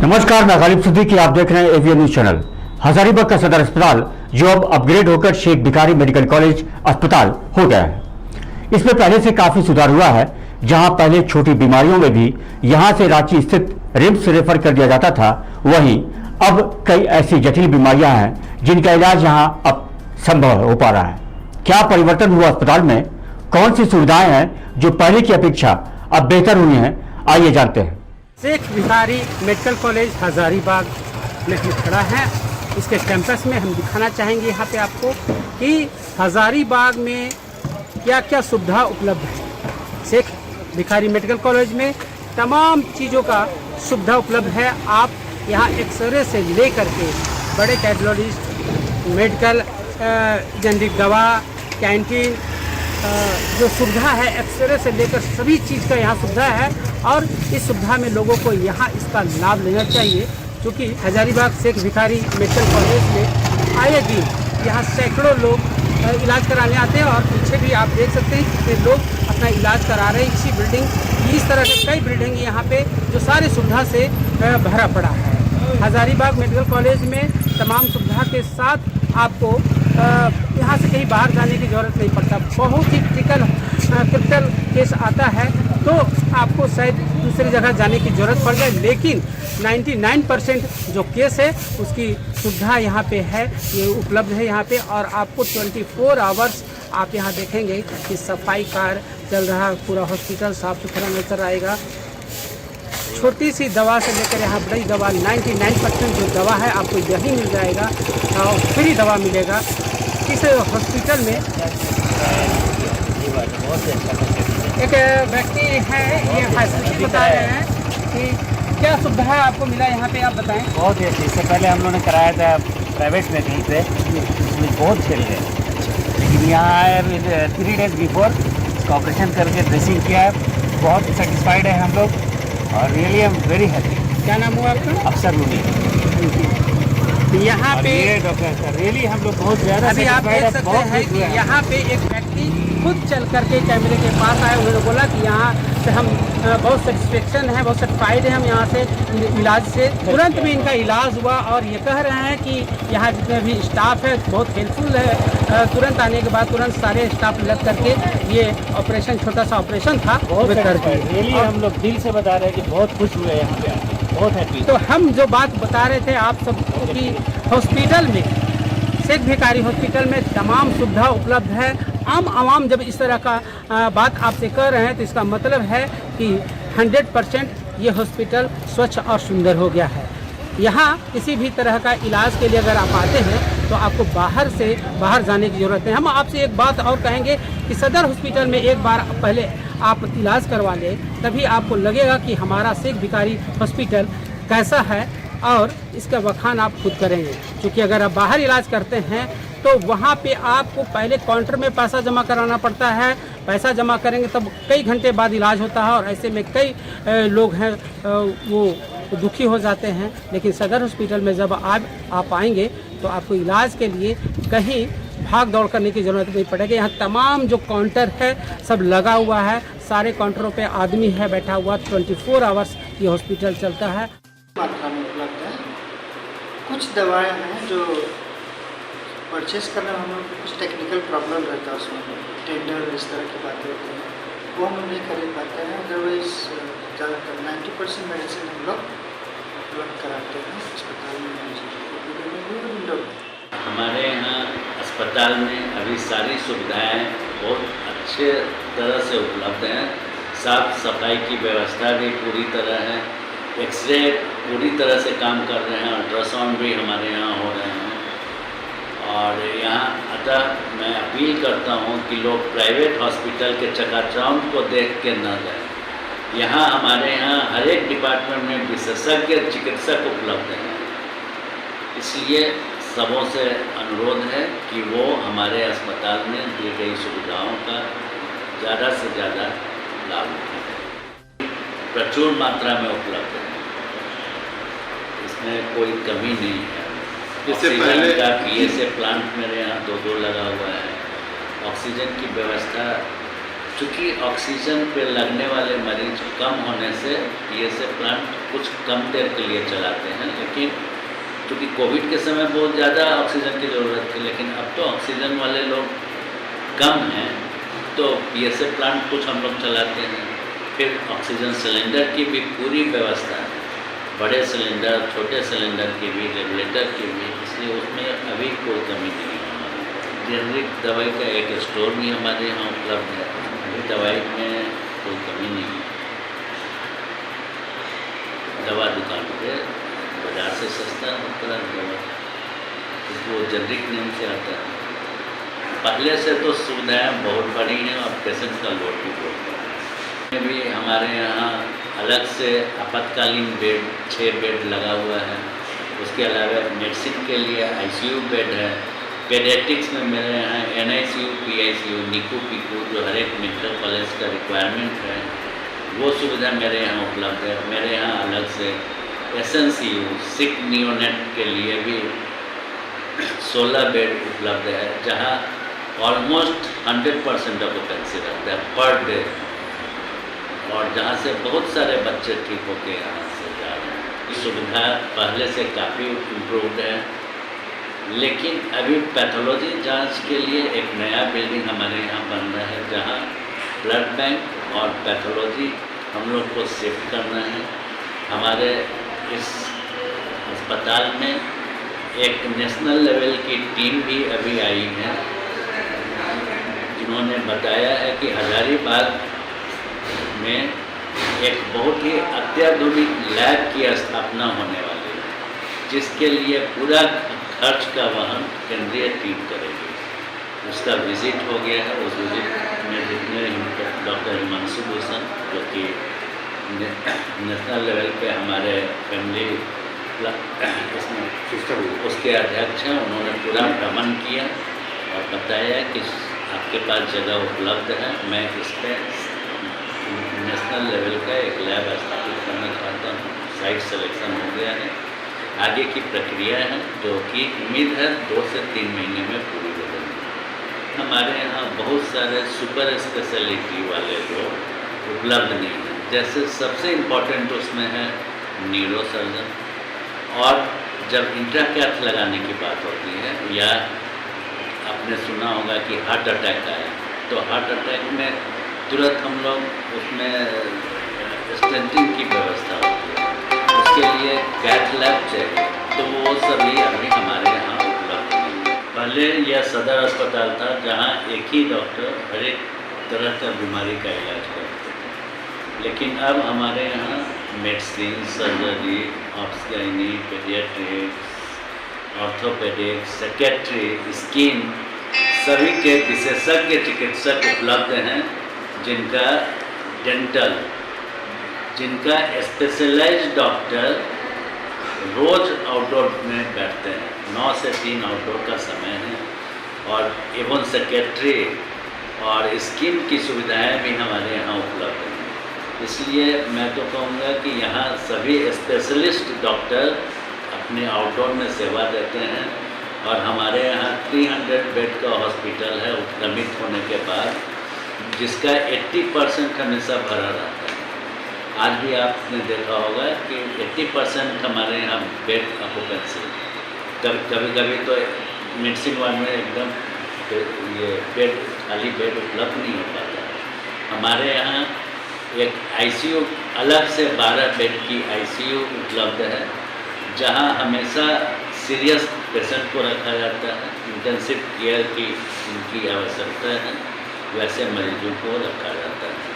नमस्कार, मैं गालिब सिद्दीकी, आप देख रहे हैं एवीएन न्यूज चैनल। हजारीबाग का सदर अस्पताल जो अब अपग्रेड होकर शेख भिखारी मेडिकल कॉलेज अस्पताल हो गया है, इसमें पहले से काफी सुधार हुआ है। जहां पहले छोटी बीमारियों में भी यहां से रांची स्थित रिम्स रेफर कर दिया जाता था, वहीं अब कई ऐसी जटिल बीमारियां हैं जिनका इलाज यहां अब संभव हो पा रहा है। क्या परिवर्तन हुआ अस्पताल में, कौन सी सुविधाएं हैं जो पहले की अपेक्षा अब बेहतर हुई हैं, आइए जानते हैं। शेख भिखारी मेडिकल कॉलेज हजारीबाग में हम खड़ा हैं। इसके कैंपस में हम दिखाना चाहेंगे यहाँ पे आपको कि हजारीबाग में क्या क्या सुविधा उपलब्ध है। शेख भिखारी मेडिकल कॉलेज में तमाम चीज़ों का सुविधा उपलब्ध है। आप यहाँ एक्सरे से ले करके बड़े कैर्डियोलॉजिस्ट, मेडिकल, जेनरिक दवा, कैंटीन, जो सुविधा है एक्सरे से लेकर सभी चीज़ का यहाँ सुविधा है। और इस सुविधा में लोगों को यहाँ इसका लाभ लेना चाहिए, क्योंकि हजारीबाग शेख भिखारी मेडिकल कॉलेज में आए दिन यहाँ सैकड़ों लोग इलाज कराने आते हैं। और पीछे भी आप देख सकते हैं कि लोग अपना इलाज करा रहे हैं। इसी बिल्डिंग, इस तरह के कई बिल्डिंग यहाँ पे जो सारी सुविधा से भरा पड़ा है। हजारीबाग मेडिकल कॉलेज में तमाम सुविधा के साथ आपको यहाँ से कहीं बाहर जाने की ज़रूरत नहीं पड़ता। बहुत ही क्रिटिकल केस आता है तो आपको शायद दूसरी जगह जाने की ज़रूरत पड़ जाए, लेकिन 99% जो केस है उसकी सुविधा यहाँ पे है, ये उपलब्ध है यहाँ पे। और आपको 24 आवर्स आप यहाँ देखेंगे कि सफाई कार्य चल रहा, पूरा हॉस्पिटल साफ़ सुथरा नजर आएगा। छोटी सी दवा से लेकर यहाँ बड़ी दवा, 99% जो दवा है आपको यही मिल जाएगा और फ्री दवा मिलेगा इस हॉस्पिटल में। एक व्यक्ति है, ये फैसिलिटी बता रहे हैं कि क्या सुविधा आपको मिला यहाँ पे, आप बताएं। बहुत ही अच्छी। इससे पहले हम लोगों ने कराया था प्राइवेट में कहीं पे, उसमें बहुत खेल गए, लेकिन यहाँ आए 3 डेज बिफोर इसका ऑपरेशन करके ड्रेसिंग किया है। बहुत सेटिस्फाइड है हम लोग और really I am very happy. क्या नाम हुआ आपका? अफसर लूनी। यहाँ पे डॉक्टर रियली हम लोग बहुत ज़्यादा अभी आप देख सकते हैं कि यहाँ पे एक व्यक्ति खुद चल करके कैमरे के पास आए। उन्होंने बोला कि यहाँ से हम बहुत सेटिस्फेक्शन है, बहुत सेटिस्फाइड है हम यहाँ से इलाज से। तुरंत में इनका इलाज हुआ और ये कह रहे हैं कि यहाँ जितने भी स्टाफ है बहुत हेल्पफुल है। तुरंत आने के बाद तुरंत सारे स्टाफ लग करके ये ऑपरेशन, छोटा सा ऑपरेशन था, बहुत रियली हम लोग दिल से बता रहे हैं कि बहुत खुश हुए यहाँ पे आके, बहुत हैप्पी। तो हम जो बात बता रहे थे आप सबको कि हॉस्पिटल में, शेख भिखारी हॉस्पिटल में तमाम सुविधा उपलब्ध है। आम आवाम जब इस तरह का बात आपसे कर रहे हैं तो इसका मतलब है कि 100% ये हॉस्पिटल स्वच्छ और सुंदर हो गया है। यहाँ किसी भी तरह का इलाज के लिए अगर आप आते हैं तो आपको बाहर जाने की ज़रूरत नहीं। हम आपसे एक बात और कहेंगे कि सदर हॉस्पिटल में एक बार पहले आप इलाज करवा लें, तभी आपको लगेगा कि हमारा शेख भिखारी हॉस्पिटल कैसा है और इसका बखान आप खुद करेंगे। क्योंकि अगर आप बाहर इलाज करते हैं तो वहाँ पे आपको पहले काउंटर में पैसा जमा कराना पड़ता है। पैसा जमा करेंगे तब कई घंटे बाद इलाज होता है और ऐसे में कई लोग हैं वो दुखी हो जाते हैं। लेकिन सदर हॉस्पिटल में जब आप आएंगे तो आपको इलाज के लिए कहीं भाग दौड़ करने की ज़रूरत नहीं पड़ेगी। यहाँ तमाम जो काउंटर है सब लगा हुआ है, सारे काउंटरों पे आदमी है बैठा हुआ। 24 आवर्स ये हॉस्पिटल चलता है। मात्रा में उपलब्ध है। कुछ दवाएं हैं जो परचेस करने में हम लोग कुछ टेक्निकल प्रॉब्लम रहता है, उसमें टेंडर इस तरह की बातें होती हैं, वो हम नहीं खरीद पाते हैं। अदरवाइज ज़्यादातर 90% मेडिसिन हम लोग उपलब्ध कराते हैं अस्पताल में। हमारे यहाँ अस्पताल में अभी सारी सुविधाएं बहुत अच्छे तरह से उपलब्ध हैं। साफ सफाई की व्यवस्था भी पूरी तरह है, एक्सरे पूरी तरह से काम कर रहे हैं, अल्ट्रासाउंड भी हमारे यहाँ हो रहे हैं। और यहाँ अतः मैं अपील करता हूँ कि लोग प्राइवेट हॉस्पिटल के चकाचौंध को देख के न जाएं। यहाँ हमारे यहाँ हर एक डिपार्टमेंट में विशेषज्ञ चिकित्सक उपलब्ध हैं। इसलिए सबों से अनुरोध है कि वो हमारे अस्पताल में दी गई सुविधाओं का ज़्यादा से ज़्यादा लाभ उठाएं। प्रचुर मात्रा में उपलब्ध है, इसमें कोई कमी नहीं है। ऑक्सीजन का पीएसए प्लांट मेरे यहाँ 2 लगा हुआ है। ऑक्सीजन की व्यवस्था, चूँकि ऑक्सीजन पे लगने वाले मरीज कम होने से पीएसए प्लांट कुछ कम देर के लिए चलाते हैं, लेकिन क्योंकि कोविड के समय बहुत ज़्यादा ऑक्सीजन की ज़रूरत थी, लेकिन अब तो ऑक्सीजन वाले लोग कम हैं, तो PSA प्लांट कुछ हम लोग चलाते हैं। फिर ऑक्सीजन सिलेंडर की भी पूरी व्यवस्था है, बड़े सिलेंडर, छोटे सिलेंडर की भी, रेगुलेटर की भी, इसलिए उसमें अभी कोई कमी नहीं है। हमारी जेनरिक दवाई का एक स्टोर भी हमारे यहाँ उपलब्ध है, अभी दवाई में कोई कमी नहीं है। दवा दुकान पे बाजार से सस्ता होता है दवा, क्योंकि वो जेनरिक नेम से आता है। पहले से तो सुविधाएँ बहुत बढ़ी हैं और पेशेंट का लोड भी बहुत बढ़ा है। भी हमारे यहाँ अलग से आपातकालीन बेड 6 बेड लगा हुआ है। उसके अलावा मेडिसिन के लिए ICU बेड है। पेडियाट्रिक्स में मेरे यहाँ NICU, PICU, NICU, PICU जो हर एक मेडिकल कॉलेज का रिक्वायरमेंट है, वो सुविधा मेरे यहाँ उपलब्ध है। मेरे यहाँ अलग से SNCU, सिक नियोनेट के लिए भी 16 बेड उपलब्ध है, जहाँ ऑलमोस्ट 100% ऑक्यूपेंसी रहता है पर डे, और जहाँ से बहुत सारे बच्चे ठीक होकर यहाँ से जा रहे हैं। ये सुविधा पहले से काफ़ी इम्प्रूव्ड है, लेकिन अभी पैथोलॉजी जांच के लिए एक नया बिल्डिंग हमारे यहाँ बन रहा है, जहाँ ब्लड बैंक और पैथोलॉजी हम लोग को शिफ्ट करना है। हमारे इस अस्पताल में एक नेशनल लेवल की टीम भी अभी आई है, जिन्होंने बताया है कि हजारीबाग में एक बहुत ही अत्याधुनिक लैब की स्थापना होने वाली है, जिसके लिए पूरा खर्च का वहन केंद्रीय टीम करेगी। उसका विजिट हो गया है। उस विजिट में जितने डॉक्टर हिमांशु भूषण, जो कि नेशनल लेवल पे हमारे फैमिली उसके अध्यक्ष हैं, उन्होंने पूरा भ्रमण किया और बताया कि आपके पास जगह उपलब्ध है, मैं इस पर नेशनल लेवल का एक लैब स्थापित करना चाहता हूँ। साइट सिलेक्शन हो गया है, आगे की प्रक्रिया है, जो कि उम्मीद है 2 से 3 महीने में पूरी हो जाएगी। हमारे यहाँ बहुत सारे सुपर स्पेशलिटी वाले लोग उपलब्ध नहीं हैं, जैसे सबसे इम्पोर्टेंट उसमें है न्यूरो सर्जन, और जब इंट्राकैथ लगाने की बात होती है, या आपने सुना होगा कि हार्ट अटैक आया, तो हार्ट अटैक में तुरंत हम लोग उसमें स्टेंटिंग की व्यवस्था होती है, उसके लिए कैथ लैब चाहिए, तो वो सभी अभी हमारे यहाँ उपलब्ध नहीं है। पहले यह सदर अस्पताल था, जहाँ एक ही डॉक्टर हर एक तरह का बीमारी का इलाज करते थे, लेकिन अब हमारे यहाँ medicine, surgery, obstetrics, paediatrics, orthopaedics, secretary, skin, सभी के विशेषज्ञ चिकित्सक उपलब्ध हैं, जिनका डेंटल, जिनका स्पेशलाइज्ड डॉक्टर रोज आउटडोर में बैठते हैं। 9 से 3 आउटडोर का समय है, और एवं सेक्रेटरी और स्किन की सुविधाएं भी हमारे यहाँ उपलब्ध हैं। इसलिए मैं तो कहूँगा कि यहाँ सभी स्पेशलिस्ट डॉक्टर अपने आउटडोर में सेवा देते हैं, और हमारे यहाँ 300 बेड का हॉस्पिटल है उत्क्रमित होने के बाद, जिसका 80% हमेशा भरा रहता है। आज भी आपने देखा होगा कि 80% हमारे यहाँ बेड ऑक्यूपेंसी। कभी कभी तो मेडिसिन वार्ड में एकदम ये बेड, खाली बेड उपलब्ध नहीं हो पाता। हमारे यहाँ एक ICU अलग से 12 बेड की ICU उपलब्ध है, जहाँ हमेशा सीरियस पेशेंट को रखा जाता है, इंटेंसिव केयर की इनकी आवश्यकता है, वैसे मरीजों को रखा जाता है।